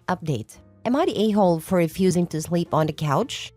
Update. Am I the a-hole for refusing to sleep on the couch?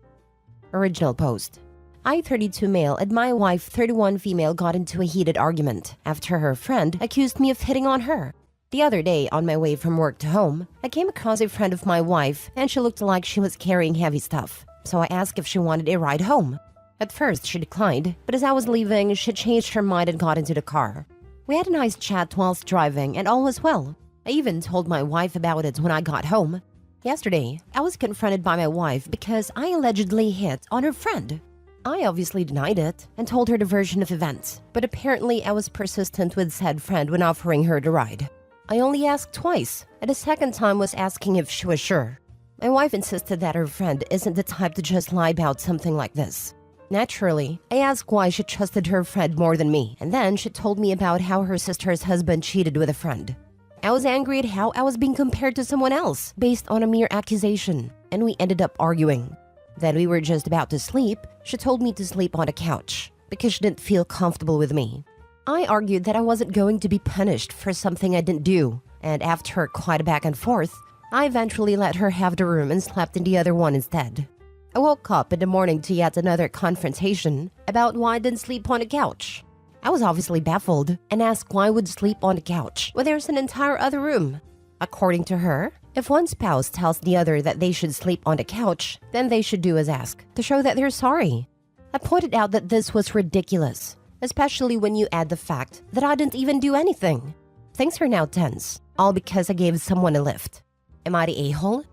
Original post. I, 32 male, and my wife, 31 female, got into a heated argument after her friend accused me of hitting on her. The other day, on my way from work to home, I came across a friend of my wife, and she looked like she was carrying heavy stuff, so I asked if she wanted a ride home. At first, she declined, but as I was leaving, she changed her mind and got into the car. We had a nice chat whilst driving, and all was well. I even told my wife about it when I got home. Yesterday, I was confronted by my wife because I allegedly hit on her friend. I obviously denied it and told her the version of events, but apparently I was persistent with said friend when offering her the ride. I only asked twice, and the second time was asking if she was sure. My wife insisted that her friend isn't the type to just lie about something like this. Naturally, I asked why she trusted her friend more than me, and then she told me about how her sister's husband cheated with a friend. I was angry at how I was being compared to someone else based on a mere accusation, and we ended up arguing. Then we were just about to sleep. She told me to sleep on the couch because she didn't feel comfortable with me. I argued that I wasn't going to be punished for something I didn't do, and after quite a back and forth, I eventually let her have the room and slept in the other one instead. I woke up in the morning to yet another confrontation about why I didn't sleep on the couch. I was obviously baffled and asked why I would sleep on the couch when there's an entire other room. According to her, if one spouse tells the other that they should sleep on the couch, then they should do as asked to show that they're sorry. I pointed out that this was ridiculous, especially when you add the fact that I didn't even do anything. Things are now tense, all because I gave someone a lift. Am I the a-hole?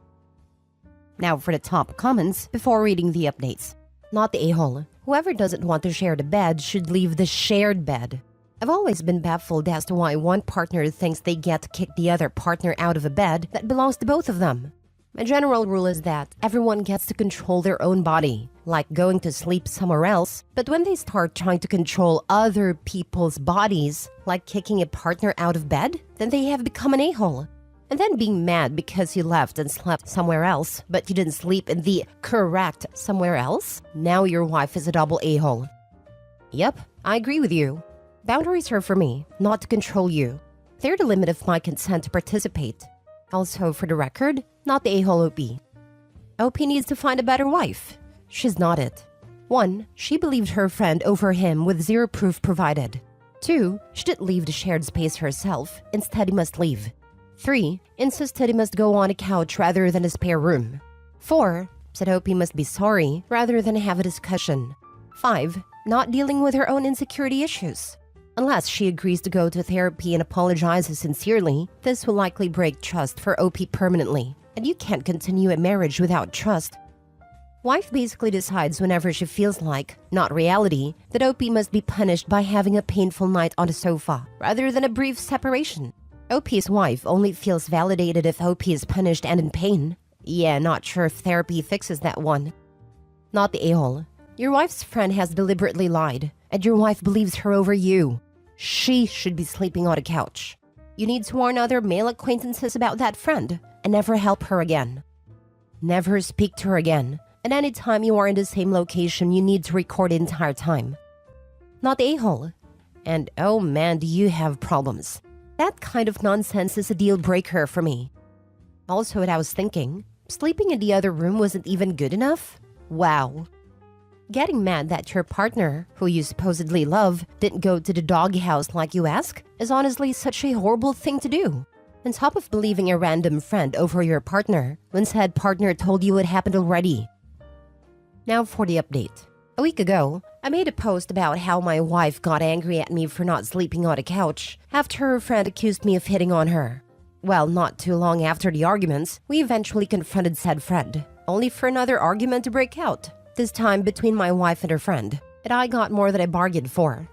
Now for the top comments before reading the updates. Not the a-hole. Whoever doesn't want to share the bed should leave the shared bed. I've always been baffled as to why one partner thinks they get to kick the other partner out of a bed that belongs to both of them. My general rule is that everyone gets to control their own body, like going to sleep somewhere else, but when they start trying to control other people's bodies, like kicking a partner out of bed, then they have become an a-hole. And then being mad because you left and slept somewhere else, but you didn't sleep in the correct somewhere else? Now your wife is a double a-hole. Yep, I agree with you. Boundaries are for me, not to control you. They're the limit of my consent to participate. Also, for the record, not the a-hole OP. OP needs to find a better wife. She's not it. 1. She believed her friend over him with zero proof provided. 2. She didn't leave the shared space herself, instead he must leave. 3. Insisted he must go on a couch rather than a spare room. 4. Said OP must be sorry rather than have a discussion. 5. Not dealing with her own insecurity issues. Unless she agrees to go to therapy and apologizes sincerely, this will likely break trust for OP permanently, and you can't continue a marriage without trust. Wife basically decides whenever she feels like, not reality, that OP must be punished by having a painful night on the sofa, rather than a brief separation. OP's wife only feels validated if OP is punished and in pain. Yeah, not sure if therapy fixes that one. Not the a-hole. Your wife's friend has deliberately lied, and your wife believes her over you. She should be sleeping on a couch. You need to warn other male acquaintances about that friend, and never help her again. Never speak to her again, and anytime you are in the same location, you need to record the entire time. Not the a-hole. And oh man, do you have problems. That kind of nonsense is a deal breaker for me. Also, what I was thinking, sleeping in the other room wasn't even good enough? Wow. Getting mad that your partner, who you supposedly love, didn't go to the doghouse like you ask, is honestly such a horrible thing to do. On top of believing a random friend over your partner, when said partner told you it happened already. Now for the update. A week ago, I made a post about how my wife got angry at me for not sleeping on a couch after her friend accused me of hitting on her. Well, not too long after the arguments, we eventually confronted said friend, only for another argument to break out, this time between my wife and her friend, and I got more than I bargained for.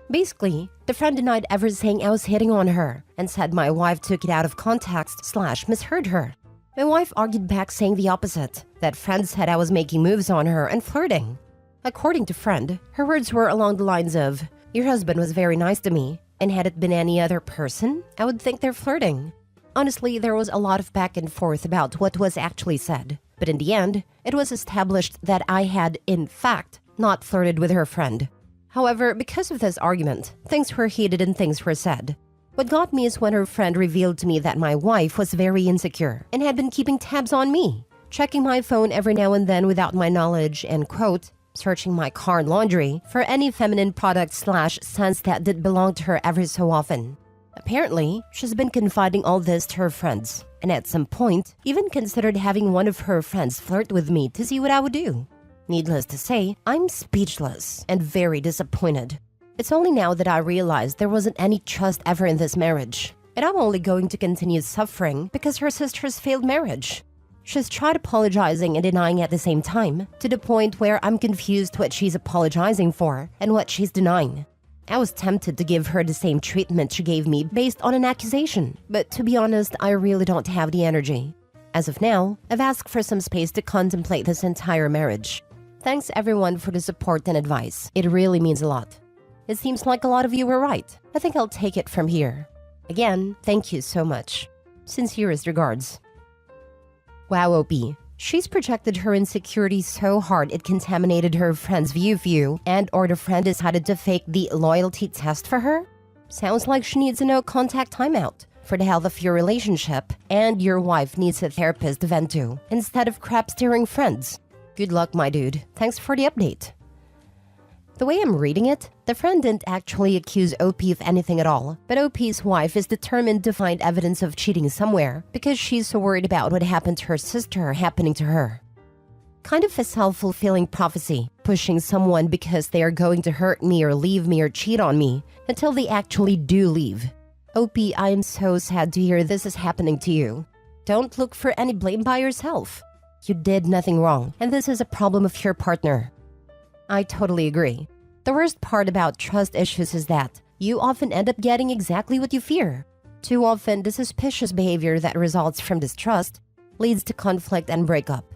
Basically, the friend denied ever saying I was hitting on her and said my wife took it out of context / misheard her. My wife argued back saying the opposite, that friend said I was making moves on her and flirting. According to friend, her words were along the lines of, "Your husband was very nice to me, and had it been any other person, I would think they're flirting." Honestly, there was a lot of back and forth about what was actually said, but in the end, it was established that I had, in fact, not flirted with her friend. However, because of this argument, things were heated and things were said. What got me is when her friend revealed to me that my wife was very insecure and had been keeping tabs on me, checking my phone every now and then without my knowledge and, quote, searching my car and laundry for any feminine product/scents that did belong to her every so often. Apparently, she's been confiding all this to her friends, and at some point, even considered having one of her friends flirt with me to see what I would do. Needless to say, I'm speechless and very disappointed. It's only now that I realize there wasn't any trust ever in this marriage, and I'm only going to continue suffering because her sister's failed marriage. She's tried apologizing and denying at the same time, to the point where I'm confused what she's apologizing for and what she's denying. I was tempted to give her the same treatment she gave me based on an accusation, but to be honest, I really don't have the energy. As of now, I've asked for some space to contemplate this entire marriage. Thanks everyone for the support and advice. It really means a lot. It seems like a lot of you were right. I think I'll take it from here. Again, thank you so much. Sincerest regards. Wow, OP. She's projected her insecurity so hard it contaminated her friend's view of you, and or the friend decided to fake the loyalty test for her? Sounds like she needs a no-contact timeout for the health of your relationship, and your wife needs a therapist to vent to, instead of crap-stirring friends. Good luck, my dude. Thanks for the update. The way I'm reading it, the friend didn't actually accuse OP of anything at all, but OP's wife is determined to find evidence of cheating somewhere because she's so worried about what happened to her sister happening to her. Kind of a self-fulfilling prophecy, pushing someone because they are going to hurt me or leave me or cheat on me until they actually do leave. OP, I am so sad to hear this is happening to you. Don't look for any blame by yourself. You did nothing wrong, and this is a problem of your partner. I totally agree. The worst part about trust issues is that you often end up getting exactly what you fear. Too often, the suspicious behavior that results from distrust leads to conflict and breakup.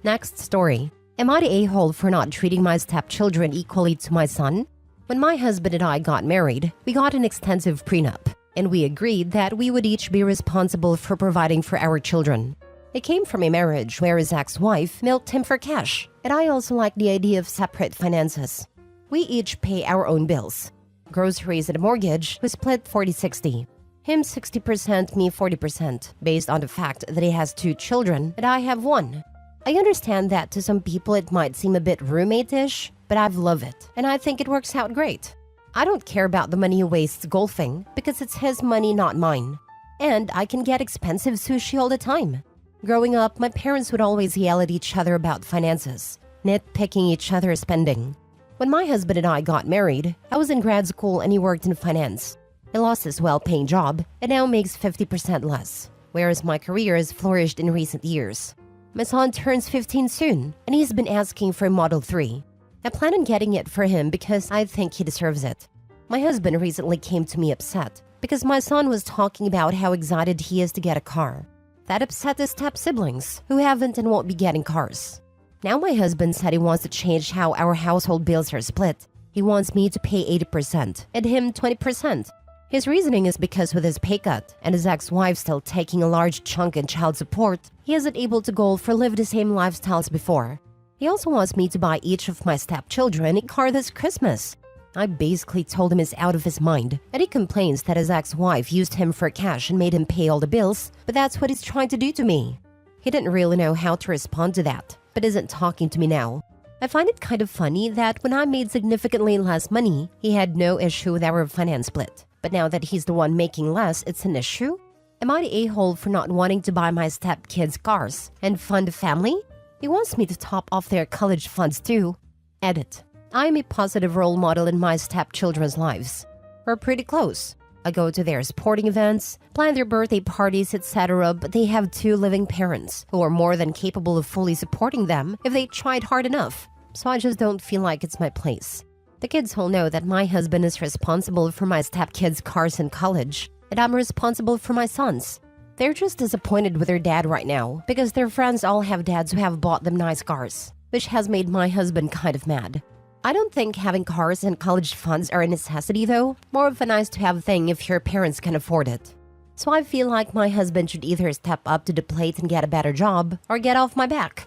Next story. Am I the a-hole for not treating my stepchildren equally to my son? When my husband and I got married, we got an extensive prenup, and we agreed that we would each be responsible for providing for our children. It came from a marriage where his ex-wife milked him for cash, and I also like the idea of separate finances. We each pay our own bills. Groceries and a mortgage, we split 40-60. Him 60%, me 40%, based on the fact that he has 2 children and I have 1. I understand that to some people it might seem a bit roommate-ish, but I love it, and I think it works out great. I don't care about the money he wastes golfing because it's his money, not mine. And I can get expensive sushi all the time. Growing up, my parents would always yell at each other about finances, nitpicking each other's spending. When my husband and I got married, I was in grad school and he worked in finance. He lost his well-paying job and now makes 50% less, whereas my career has flourished in recent years. My son turns 15 soon, and he's been asking for a Model 3. I plan on getting it for him because I think he deserves it. My husband recently came to me upset because my son was talking about how excited he is to get a car. That upset his step-siblings, who haven't and won't be getting cars. Now my husband said he wants to change how our household bills are split. He wants me to pay 80% and him 20%. His reasoning is because with his pay cut and his ex-wife still taking a large chunk in child support, he isn't able to go for live the same lifestyles before. He also wants me to buy each of my stepchildren a car this Christmas. I basically told him he's out of his mind, and he complains that his ex-wife used him for cash and made him pay all the bills, but that's what he's trying to do to me. He didn't really know how to respond to that, but isn't talking to me now. I find it kind of funny that when I made significantly less money, he had no issue with our finance split. But now that he's the one making less, it's an issue? Am I the a-hole for not wanting to buy my stepkids cars and fund a family? He wants me to top off their college funds too. Edit. I am a positive role model in my stepchildren's lives. We're pretty close. I go to their sporting events, plan their birthday parties, etc., but they have 2 living parents who are more than capable of fully supporting them if they tried hard enough. So I just don't feel like it's my place. The kids all know that my husband is responsible for my stepkids' cars in college, and I'm responsible for my sons. They're just disappointed with their dad right now because their friends all have dads who have bought them nice cars, which has made my husband kind of mad. I don't think having cars and college funds are a necessity though, more of a nice-to-have thing if your parents can afford it. So I feel like my husband should either step up to the plate and get a better job, or get off my back.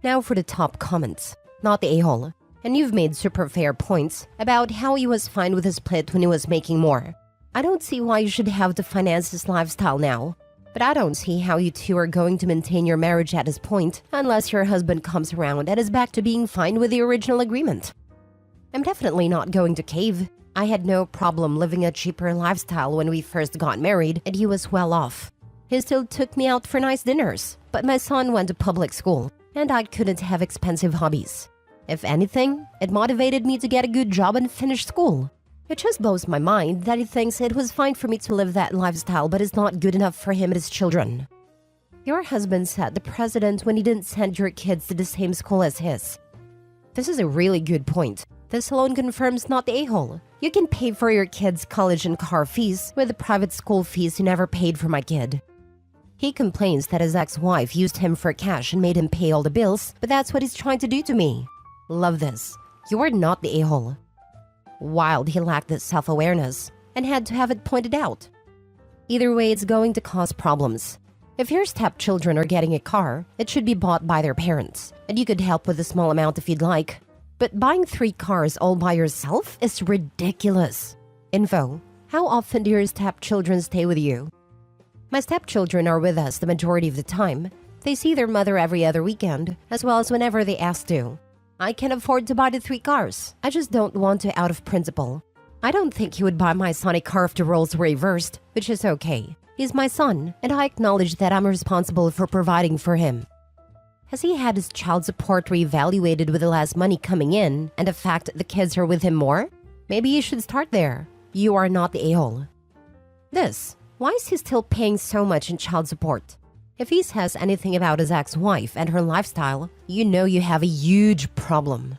Now for the top comments. Not the a-hole. And you've made super fair points about how he was fine with his split when he was making more. I don't see why you should have to finance this lifestyle now. But I don't see how you two are going to maintain your marriage at this point unless your husband comes around and is back to being fine with the original agreement. I'm definitely not going to cave. I had no problem living a cheaper lifestyle when we first got married, and he was well off. He still took me out for nice dinners, but my son went to public school, and I couldn't have expensive hobbies. If anything, it motivated me to get a good job and finish school. It just blows my mind that he thinks it was fine for me to live that lifestyle but it's not good enough for him and his children. Your husband set the precedent when he didn't send your kids to the same school as his. This is a really good point. This alone confirms not the a-hole. You can pay for your kids' college and car fees with the private school fees you never paid for my kid. He complains that his ex-wife used him for cash and made him pay all the bills, but that's what he's trying to do to me. Love this. You are not the a-hole. Wild he lacked this self-awareness and had to have it pointed out. Either way, it's going to cause problems. If your stepchildren are getting a car, it should be bought by their parents, and you could help with a small amount if you'd like. But buying 3 cars all by yourself is ridiculous. Info: how often do your stepchildren stay with you? My stepchildren are with us the majority of the time. They see their mother every other weekend, as well as whenever they ask to. I can afford to buy the 3 cars. I just don't want to out of principle. I don't think he would buy my son a car if the roles were reversed, which is okay. He's my son, and I acknowledge that I'm responsible for providing for him. Has he had his child support reevaluated with the less money coming in and the fact the kids are with him more? Maybe you should start there. You are not the a-hole. Why is he still paying so much in child support? If he says anything about his ex-wife and her lifestyle, you know you have a huge problem.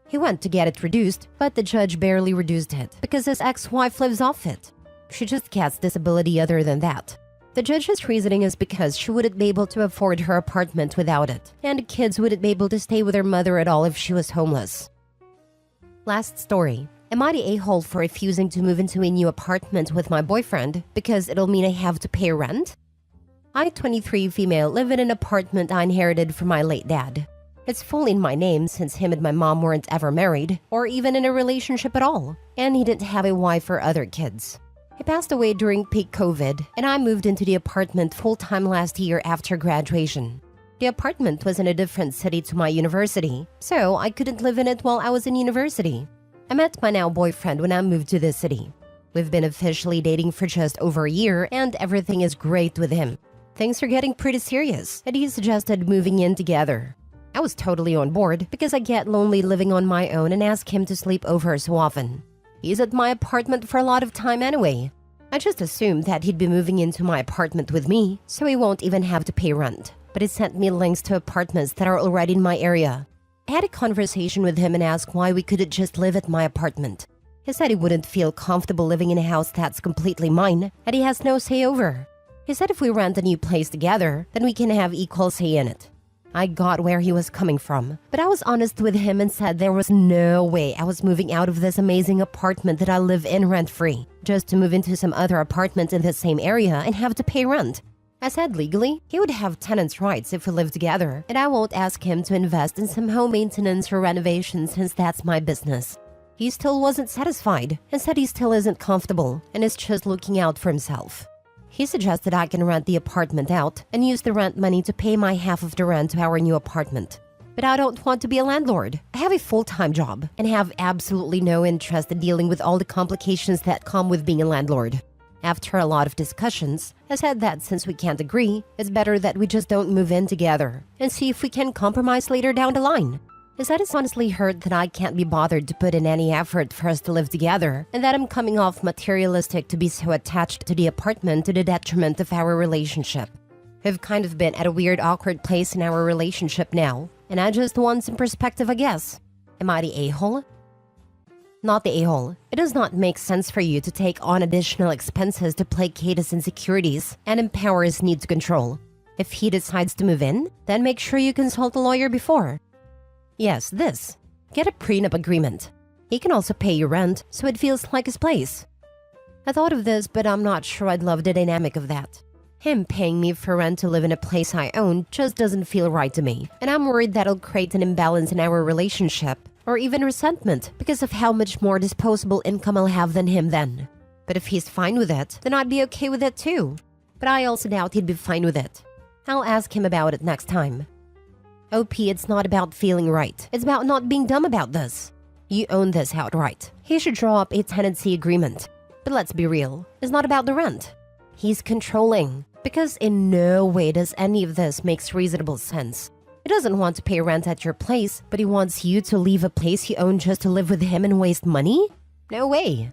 He went to get it reduced, but the judge barely reduced it because his ex-wife lives off it. She just gets disability other than that. The judge's reasoning is because she wouldn't be able to afford her apartment without it, and the kids wouldn't be able to stay with their mother at all if she was homeless. Last story. Am I the a-hole for refusing to move into a new apartment with my boyfriend because it'll mean I have to pay rent? I, 23 female, live in an apartment I inherited from my late dad. It's fully in my name since him and my mom weren't ever married or even in a relationship at all, and he didn't have a wife or other kids. He passed away during peak COVID, and I moved into the apartment full-time last year after graduation. The apartment was in a different city to my university, so I couldn't live in it while I was in university. I met my now boyfriend when I moved to this city. We've been officially dating for just over a year, and everything is great with him. Things are getting pretty serious, and he suggested moving in together. I was totally on board because I get lonely living on my own and ask him to sleep over so often. He's at my apartment for a lot of time anyway. I just assumed that he'd be moving into my apartment with me, so he won't even have to pay rent. But he sent me links to apartments that are already in my area. I had a conversation with him and asked why we couldn't just live at my apartment. He said he wouldn't feel comfortable living in a house that's completely mine, and he has no say over. He said if we rent a new place together, then we can have equal say in it. I got where he was coming from, but I was honest with him and said there was no way I was moving out of this amazing apartment that I live in rent-free, just to move into some other apartment in the same area and have to pay rent. I said legally, he would have tenants' rights if we lived together, and I won't ask him to invest in some home maintenance or renovation since that's my business. He still wasn't satisfied and said he still isn't comfortable and is just looking out for himself. He suggested I can rent the apartment out and use the rent money to pay my half of the rent to our new apartment. But I don't want to be a landlord. I have a full-time job and have absolutely no interest in dealing with all the complications that come with being a landlord. After a lot of discussions, I said that since we can't agree, it's better that we just don't move in together and see if we can compromise later down the line. He said it's honestly hurt that I can't be bothered to put in any effort for us to live together and that I'm coming off materialistic to be so attached to the apartment to the detriment of our relationship. We've kind of been at a weird, awkward place in our relationship now, and I just want some perspective, I guess. Am I the a-hole? Not the a-hole. It does not make sense for you to take on additional expenses to placate his insecurities and empower his need to control. If he decides to move in, then make sure you consult a lawyer before. Yes, get a prenup agreement. He can also pay you rent, so it feels like his place. I thought of this, but I'm not sure I'd love the dynamic of that. Him paying me for rent to live in a place I own just doesn't feel right to me, and I'm worried that'll create an imbalance in our relationship, or even resentment because of how much more disposable income I'll have than him then. But if he's fine with it, then I'd be okay with it too. But I also doubt he'd be fine with it. I'll ask him about it next time. OP, it's not about feeling right. It's about not being dumb about this. You own this outright. He should draw up a tenancy agreement. But let's be real, it's not about the rent. He's controlling. Because in no way does any of this make reasonable sense. He doesn't want to pay rent at your place, but he wants you to leave a place you own just to live with him and waste money? No way.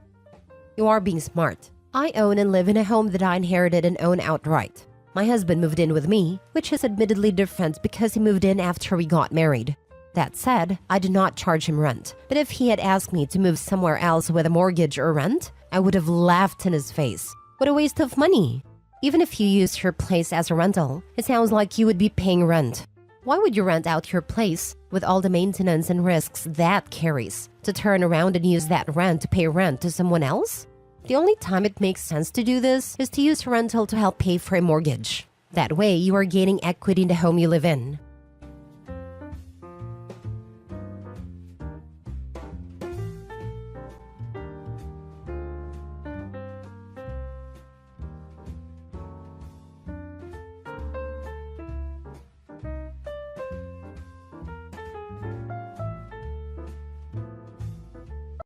You are being smart. I own and live in a home that I inherited and own outright. My husband moved in with me, which is admittedly different because he moved in after we got married. That said, I do not charge him rent, but if he had asked me to move somewhere else with a mortgage or rent, I would have laughed in his face. What a waste of money. Even if you used your place as a rental, it sounds like you would be paying rent. Why would you rent out your place with all the maintenance and risks that carries to turn around and use that rent to pay rent to someone else? The only time it makes sense to do this is to use rental to help pay for a mortgage. That way, you are gaining equity in the home you live in.